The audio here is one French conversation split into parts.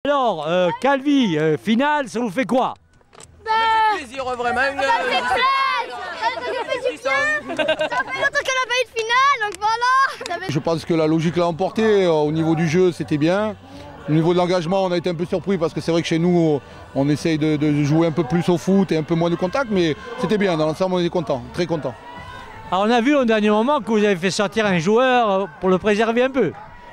Alors, Calvi, finale, ça vous fait quoi? Ça me fait plaisir, vraiment. Ça fait longtemps qu'elle n'a pas eu de finale, donc voilà. Je pense que la logique l'a emporté. Au niveau du jeu, c'était bien. Au niveau de l'engagement, on a été un peu surpris parce que c'est vrai que chez nous, on essaye de jouer un peu plus au foot et un peu moins de contact, mais c'était bien. Dans l'ensemble, on était content, très content. Alors, on a vu au dernier moment que vous avez fait sortir un joueur pour le préserver un peu.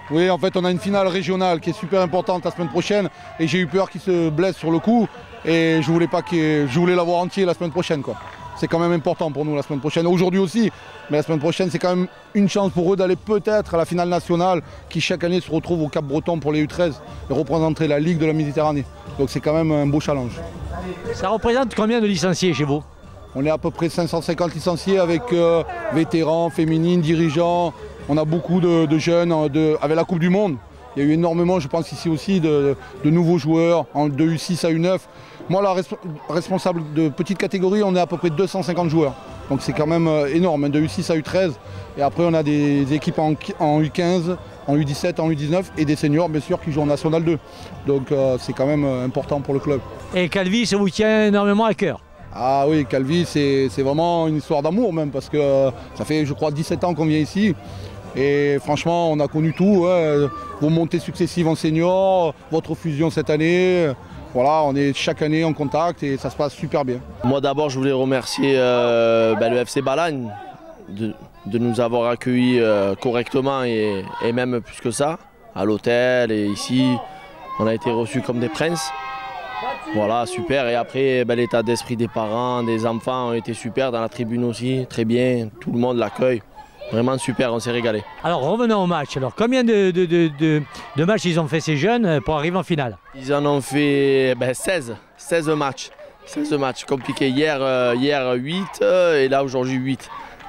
Oui, en fait, on a une finale régionale qui est super importante la semaine prochaine et j'ai eu peur qu'il se blesse sur le coup et je voulais l'avoir entier la semaine prochaine, quoi. C'est quand même important pour nous la semaine prochaine, aujourd'hui aussi, mais la semaine prochaine c'est quand même une chance pour eux d'aller peut-être à la finale nationale qui chaque année se retrouve au Cap-Breton pour les U13 et représenter la Ligue de la Méditerranée. Donc c'est quand même un beau challenge. Ça représente combien de licenciés chez vous? On est à peu près 550 licenciés avec vétérans, féminines, dirigeants. On a beaucoup de jeunes avec la Coupe du Monde. Il y a eu énormément, je pense ici aussi, de nouveaux joueurs de U6 à U9. Moi, la responsable de petite catégorie, on est à peu près 250 joueurs. Donc c'est quand même énorme, de U6 à U13. Et après, on a des équipes en U15, en U17, en U19 et des seniors, bien sûr, qui jouent en National 2. Donc c'est quand même important pour le club. Et Calvi, ça vous tient énormément à cœur? Ah oui, Calvi, c'est vraiment une histoire d'amour même, parce que ça fait, je crois, 17 ans qu'on vient ici. Et franchement, on a connu tout, hein. Vos montées successives en senior, votre fusion cette année. Voilà, on est chaque année en contact et ça se passe super bien. Moi d'abord, je voulais remercier le FC Balagne de nous avoir accueillis correctement et même plus que ça, à l'hôtel et ici. On a été reçus comme des princes. Voilà, super. Et après, l'état d'esprit des parents, des enfants ont été super, dans la tribune aussi, très bien. Tout le monde l'accueille. Vraiment super, on s'est régalé. Alors revenons au match. Alors combien de matchs ils ont fait ces jeunes pour arriver en finale? Ils en ont fait 16 matchs. 16 matchs compliqués. Hier 8 et là aujourd'hui 8.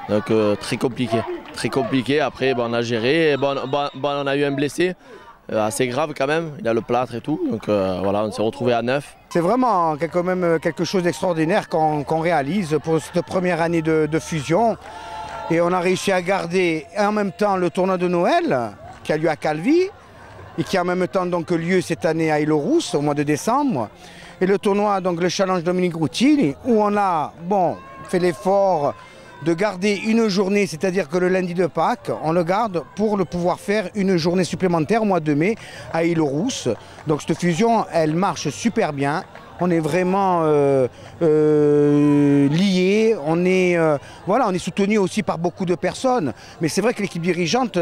Donc très compliqué. Très compliqué. Après on a géré. On a eu un blessé. Assez grave quand même, il a le plâtre et tout, donc voilà, on s'est retrouvé à 9. C'est vraiment quand même quelque chose d'extraordinaire qu'on réalise pour cette première année de fusion. Et on a réussi à garder en même temps le tournoi de Noël qui a lieu à Calvi et qui a en même temps donc lieu cette année à Île-aux-Rousses au mois de décembre. Et le tournoi, donc le challenge Dominique Routini, où on a fait l'effort de garder une journée, c'est-à-dire que le lundi de Pâques, on le garde pour pouvoir faire une journée supplémentaire au mois de mai à Île-aux-Rousses. Donc cette fusion, elle marche super bien. On est vraiment liés, on est soutenu aussi par beaucoup de personnes. Mais c'est vrai que l'équipe dirigeante,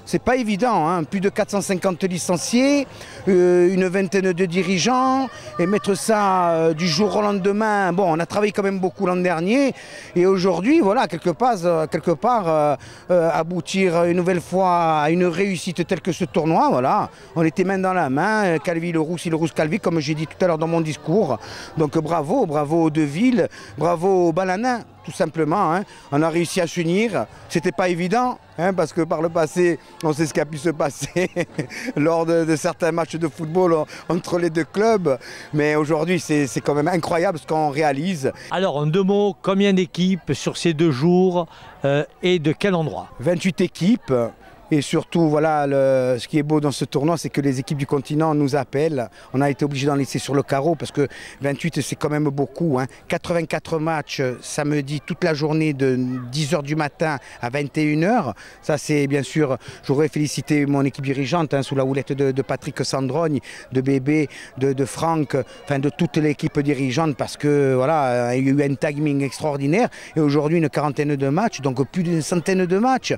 c'est pas évident, hein. Plus de 450 licenciés, une vingtaine de dirigeants, et mettre ça du jour au lendemain. Bon, on a travaillé quand même beaucoup l'an dernier, et aujourd'hui, voilà, quelque part aboutir une nouvelle fois à une réussite telle que ce tournoi, voilà. On était main dans la main, Calvi, Île-aux-Rousses, Calvi, comme j'ai dit tout à l'heure dans mon discours. Donc bravo aux Deville, bravo aux Balanins, tout simplement. Hein. On a réussi à s'unir, c'était pas évident, hein, parce que par le passé, on sait ce qui a pu se passer lors de certains matchs de football entre les deux clubs. Mais aujourd'hui, c'est quand même incroyable ce qu'on réalise. Alors en 2 mots, combien d'équipes sur ces 2 jours et de quel endroit? 28 équipes. Et surtout, voilà, ce qui est beau dans ce tournoi, c'est que les équipes du continent nous appellent. On a été obligé d'en laisser sur le carreau parce que 28, c'est quand même beaucoup. Hein. 84 matchs samedi, toute la journée de 10 h du matin à 21 h. Ça, c'est bien sûr, j'aurais félicité mon équipe dirigeante sous la houlette de Patrick Sandrogne, de Bébé, de Franck, enfin de toute l'équipe dirigeante parce que voilà, il y a eu un timing extraordinaire. Et aujourd'hui, une quarantaine de matchs, donc plus d'une centaine de matchs.